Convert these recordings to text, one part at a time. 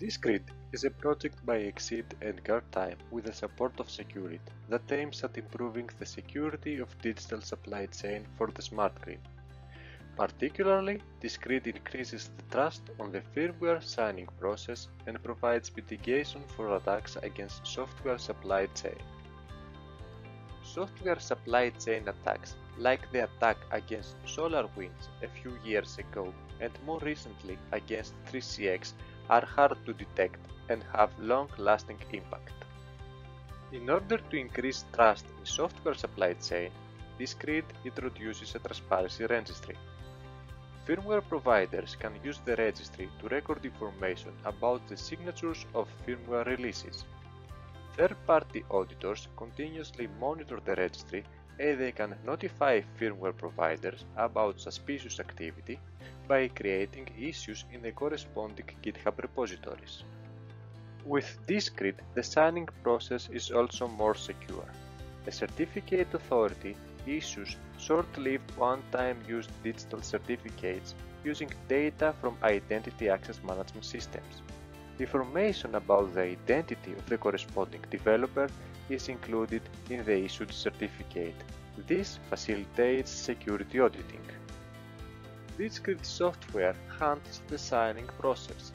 Discrete is a project by Exceed and GuardTime with the support of Securit that aims at improving the security of digital supply chain for the smart grid. Particularly, Discrete increases the trust on the firmware signing process and provides mitigation for attacks against software supply chain. Software supply chain attacks, like the attack against SolarWinds a few years ago and more recently against 3CX, are hard to detect and have long-lasting impact. In order to increase trust in software supply chain, Discrete introduces a transparency registry. Firmware providers can use the registry to record information about the signatures of firmware releases. Third-party auditors continuously monitor the registry and they can notify firmware providers about suspicious activity by creating issues in the corresponding GitHub repositories. With Discrete, the signing process is also more secure. The certificate authority issues short-lived one-time used digital certificates using data from identity access management systems. Information about the identity of the corresponding developer is included in the issued certificate. This facilitates security auditing. Discrete software handles the signing process.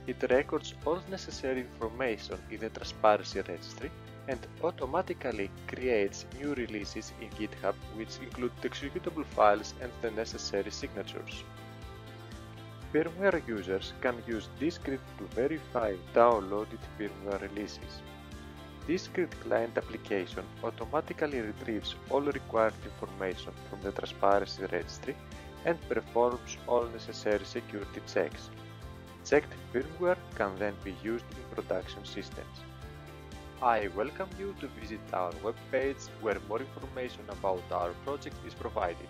It records all necessary information in the transparency registry and automatically creates new releases in GitHub which include the executable files and the necessary signatures. Firmware users can use Discrete to verify downloaded firmware releases. Discrete client application automatically retrieves all required information from the transparency registry and performs all necessary security checks. Checked firmware can then be used in production systems. I welcome you to visit our webpage where more information about our project is provided.